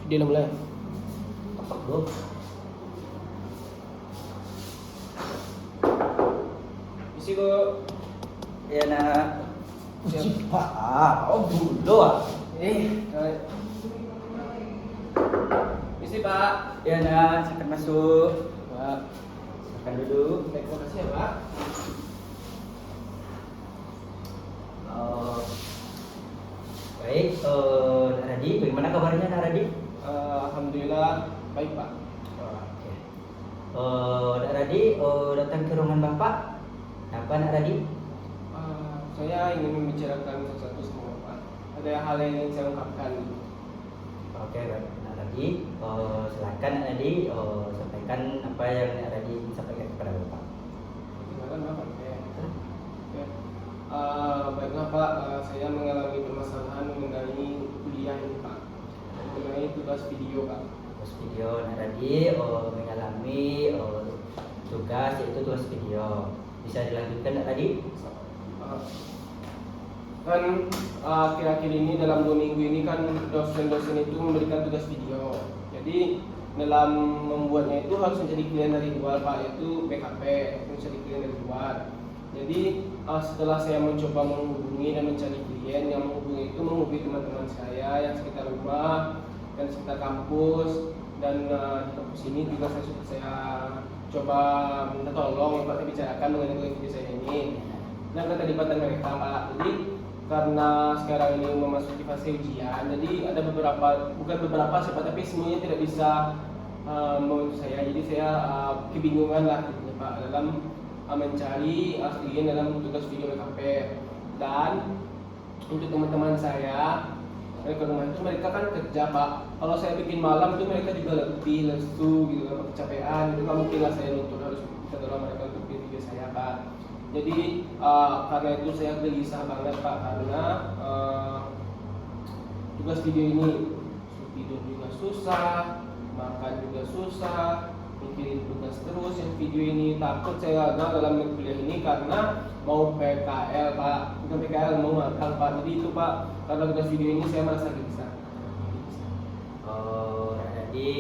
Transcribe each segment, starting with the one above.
Dia udah mulai. Bro. Isi Bu. Ya nak. Siap. Oh dulu ah. Isi Pak. Ya nak, silakan masuk. Pak. Silakan duduk. Terima kasih ya Pak. Oh. Baik, Naradi, bagaimana kabarnya Naradi? Alhamdulillah baik Pak. Oke. Naradi, datang ke ruangan Bapak. Apa Naradi? Saya ingin membicarakan sesuatu sama Bapak. Ada hal yang ingin saya ungkapkan. Oke, baik Naradi. Silakan Naradi, sampaikan apa yang Naradi ingin sampaikan kepada Bapak. Silakan Bapak. Oke. Baiklah Pak, saya mengalami permasalahan mengenai kuliah ini Pak. Mengenai tugas video Pak. Tugas video Naradi mengalami tugas yaitu tugas video. Bisa dilanjutkan Naradi? Kan akhir-akhir ini dalam 2 minggu ini kan dosen-dosen itu memberikan tugas video. Jadi dalam membuatnya itu harus mencari klien dari luar Pak, yaitu PKP, mencari klien dari luar. Jadi setelah saya mencoba menghubungi dan mencari klien, yang menghubungi itu menghubungi teman-teman saya yang sekitar rumah dan sekitar kampus, dan di kampus ini juga saya coba minta tolong Pak dibicarakan mengenai video saya ini. Dan keterlibatan mereka Pak. Jadi karena sekarang ini memasuki fase ujian, jadi ada bukan beberapa siapa, tapi semuanya tidak bisa membantu saya. Jadi saya kebingungan lah gitu, Pak, dalam mencari klien dalam tugas video PKP. Dan untuk teman-teman saya mereka rumah itu mereka kan kerja Pak. Kalau saya bikin malam itu mereka juga lebih lesu gitu kan, kecapean. Itu nggak mungkin lah saya nuntut harus bisa tolong mereka untuk bikin video saya Pak. Jadi karena itu saya gelisah banget Pak, karena tugas video ini tidur juga susah, makan juga susah, mikirin tugas terus. Yang video ini takut saya gagal dalam kuliah ini karena mau PKL Pak, bukan PKL, mau magang Pak. Jadi itu Pak, karena tugas video ini saya merasa gelisah. Jadi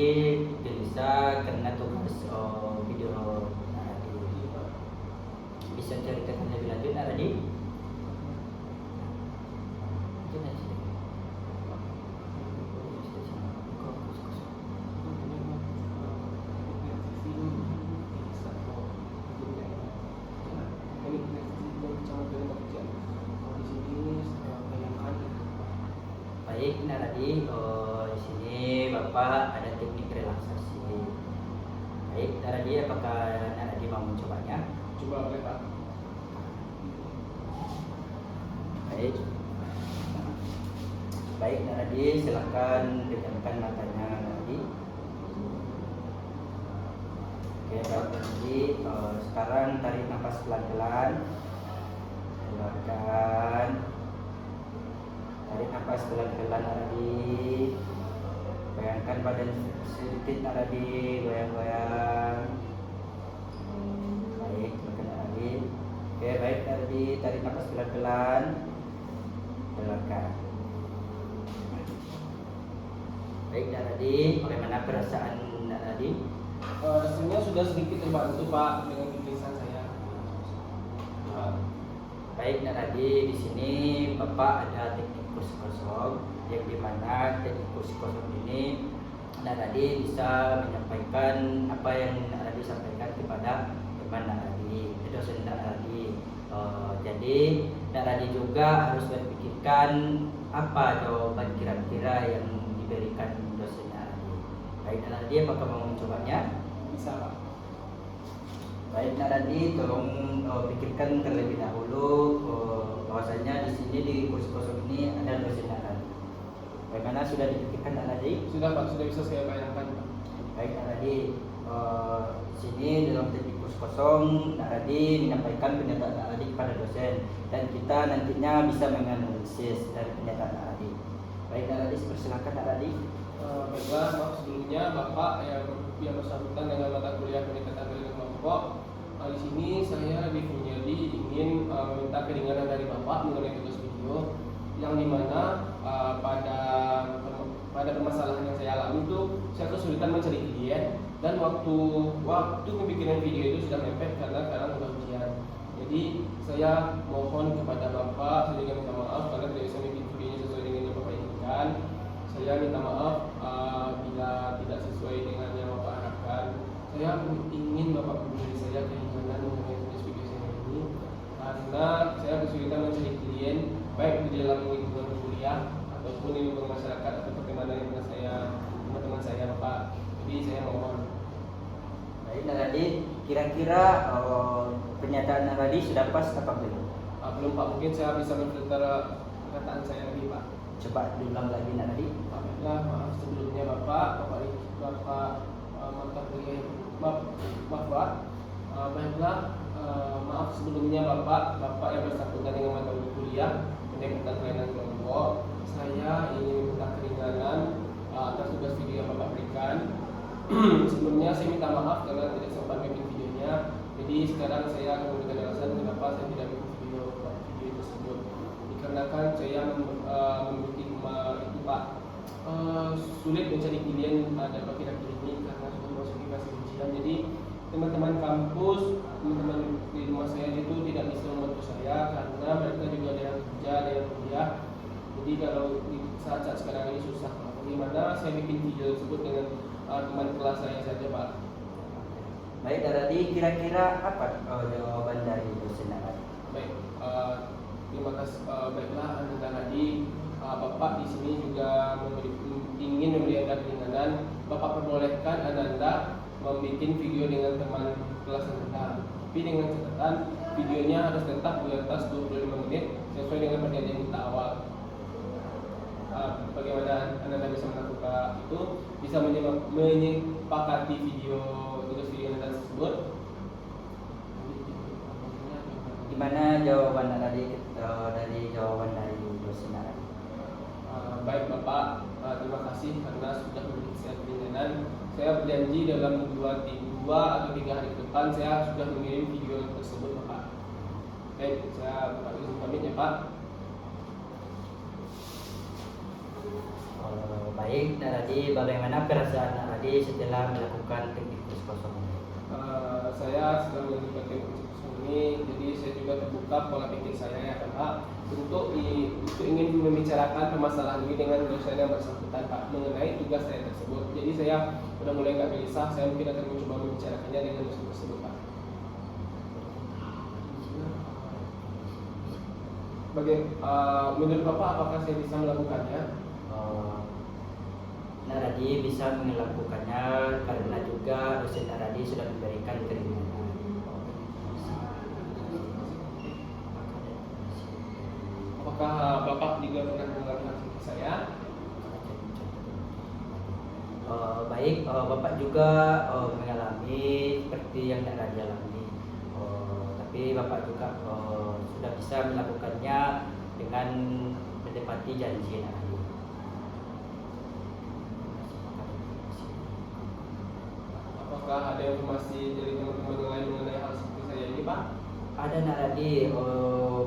gelisah karena tugas video Naradi. Bisa ceritakan lebih lanjut Naradi? Baik Naradi, di sini Bapak ada teknik relaksasi. Baik Naradi, apakah Naradi mau mencobanya? Coba boleh Pak. Baik. Baik Naradi, silakan pejamkan matanya Naradi. Oke, baik Naradi. Sekarang tarik nafas pelan-pelan. Keluarkan. Tarik nafas pelan-pelan Naradi. Bayangkan badan sedikit Naradi, goyang-goyang. Baik, silakan Naradi. Oke, baik Naradi, tarik nafas pelan-pelan. Keluarkan. Baik Naradi, bagaimana perasaan Naradi? Rasanya sudah sedikit terbantu Pak dengan tulisan saya. Baik Naradi, di sini Bapak ada teknik kursi kosong, yang dimana teknik kursi kosong ini Naradi bisa menyampaikan apa yang Naradi sampaikan kepada teman Naradi, dosen Naradi. Jadi Naradi juga harus berpikirkan apa jawaban kira-kira yang diberikan dosen Naradi. Baik Naradi, apakah mau mencobanya? Bisa Pak. Baik Naradi, tolong pikirkan terlebih dahulu bahwasanya di sini di kursi kosong ini ada dosen Naradi. Bagaimana, sudah dipikirkan Naradi? Sudah Pak, sudah bisa saya bayangkan Pak. Baik Naradi, sini dalam teknik kursi kosong Naradi menyampaikan pernyataan Naradi kepada dosen dan kita nantinya bisa menganalisis dari pernyataan Naradi. Baik Naradi, persilakan Naradi. Baiklah, maaf sebelumnya Bapak yang bersangkutan dengan mata kuliah pendekatan dari kelompok. Di sini saya Difunyadi ingin meminta keringanan dari Bapak mengenai tugas video, yang dimana pada pada permasalahan yang saya alami itu saya kesulitan mencari klien, dan waktu membuat video itu sudah mepet karena sekarang udah ujian. Jadi saya mohon kepada Bapak, saya juga minta maaf karena tidak bisa bikin videonya sesuai dengan yang Bapak inginkan. Saya minta maaf bila tidak sesuai dengan yang Bapak harapkan. Saya ingin Bapak memberi saya keinginan mengenai video saya ini, karena saya kesulitan mencari klien baik di dalam lingkungan kuliah ataupun di lingkungan masyarakat atau bagaimana dengan teman-teman saya Bapak. Jadi saya mohon. Baik, Naradi, kira-kira pernyataan Naradi sudah pas apa belum? Belum Pak, mungkin saya bisa memfilter perkataan saya lagi Pak. Coba diulang lagi Naradi. Baiklah, maaf sebelumnya Bapak maaf sebelumnya Bapak yang bersangkutan dengan mata kuliah pendekatan kelainan kelompok. Saya ingin minta keringanan atas tugas video yang Bapak berikan. Sebelumnya saya minta maaf karena tidak sempat bikin videonya. Jadi sekarang saya akan memberikan alasan kenapa saya tidak bikin video tersebut. Dikarenakan saya membuat itu Pak, sulit mencari klien dan akhir-akhir ini karena sudah memasuki fase ujian. Jadi teman-teman kampus, teman-teman di rumah saya itu tidak bisa membantu saya karena mereka juga ada yang kerja, ada yang kuliah. Jadi kalau di saat sekarang ini susah. Bagaimana saya bikin video tersebut dengan teman kelas saya saja Pak? Baik, Naradi, kira-kira apa jawaban dari dosen Naradi? Baik, terima kasih. Baiklah, Naradi, Bapak di sini juga ingin memberi Anda keringanan. Bapak perbolehkan Anda membuat video dengan teman kelas Anda, tapi dengan catatan videonya harus tetap di atas 25 menit sesuai dengan perjanjian kita awal. Bagaimana Anda bisa melakukan itu? Bisa menyepakati tugas video Anda tersebut. Gimana jawaban Naradi dari jawaban dari dosen Naradi? Baik Bapak, terima kasih karena sudah memberi saya keringanan. Saya berjanji dalam 2 atau 3 hari ke depan saya sudah mengirim video tersebut Bapak. Baik, saya izin pamit ya Pak. Baik, Naradi, bagaimana perasaan Naradi setelah melakukan teknik kosong ini? Saya sedang melakukan teknik kosong ini, jadi saya juga terbuka pola pikir saya ya Pak untuk ingin membicarakan permasalahan ini dengan dosen yang bersangkutan Pak mengenai tugas saya tersebut. Jadi saya sudah mulai nggak gelisah, saya mungkin akan mencoba membicarakannya dengan dosen tersebut Pak. Menurut Bapak apakah saya bisa melakukannya? Naradi bisa melakukannya karena juga dosen Naradi sudah memberikan keringanan. Apakah Bapak juga pernah melakukan seperti saya? Baik, Bapak juga mengalami seperti yang Naradi alami. Tapi Bapak juga sudah bisa melakukannya dengan menepati janji Naradi. Apakah ada informasi dari teman-teman yang lain mengenai hal seperti saya ini Pak? Ada Naradi,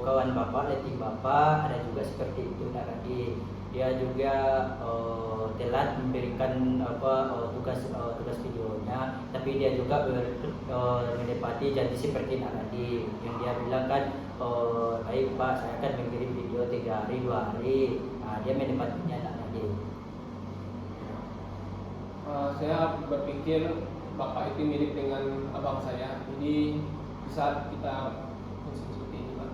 kawan Bapak, letting Bapak, ada juga seperti itu Naradi. Dia juga telat memberikan tugas videonya, tapi dia juga menepati janji seperti Naradi yang dia bilang kan, baik Pak, saya akan mengirim video 3 hari 2 hari. Nah, dia menepatinya Naradi. Saya berpikir Bapak itu mirip dengan abang saya, jadi di saat kita seperti ini Pak.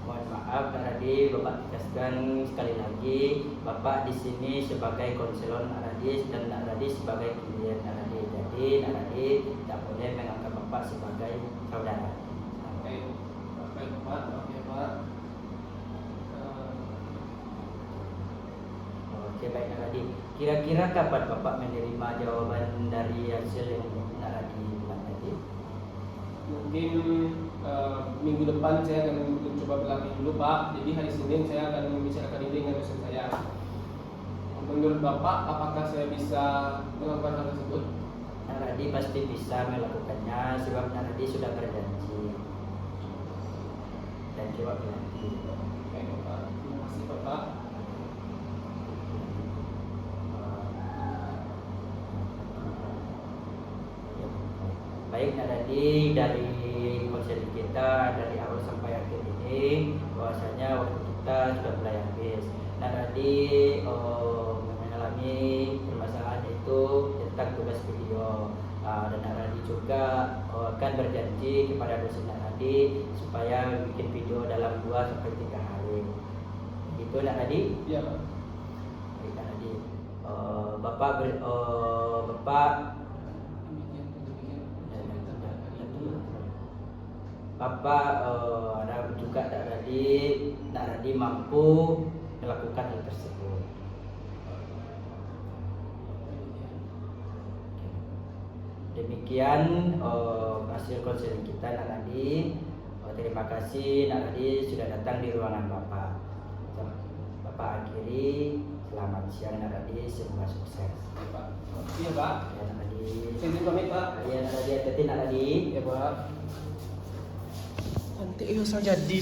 Mohon maaf Naradi, Bapak tegaskan sekali lagi, Bapak di sini sebagai konselor Naradi dan Naradi sebagai klien Naradi. Jadi Naradi tidak boleh menganggap Bapak sebagai saudara. Baik Pak, maaf ya Pak. Oke, baik Naradi. Kira-kira kapan Bapak menerima jawaban dari hasil yang Naradi bilang tadi? Mungkin minggu depan saya akan mencoba berlatih dulu Pak. Jadi hari Senin saya akan membicarakan ini dengan dosen saya. Menurut Bapak, apakah saya bisa melakukan hal tersebut? Naradi pasti bisa melakukannya sebab Naradi sudah berjanji. Dan jawab nanti. Baik Bapak, terima kasih Bapak. baik. Nah tadi dari konseling kita dari awal sampai akhir ini bahwasanya waktu kita sudah mulai habis. Nah tadi mengalami permasalahan itu tentang tugas video. Dan Nak Radi juga akan berjanji kepada dosen Nak Radi supaya bikin video dalam 2 sampai 3 hari. Itu Nak Radi? Iya Pak. Baik Nak Radi. Bapak harap juga Nak Radi mampu melakukan hal tersebut. Demikian hasil konseling kita Nak Radi. Terima kasih Nak Radi sudah datang di ruangan Bapak. Bapak akhiri, selamat siang Nak Radi, semoga sukses. Iya Pak. Ya Nak Radi. Saya izin pamit Pak. Ya Nak Radi, hati-hati Nak Radi. Ya Pak. Nanti usah jadi.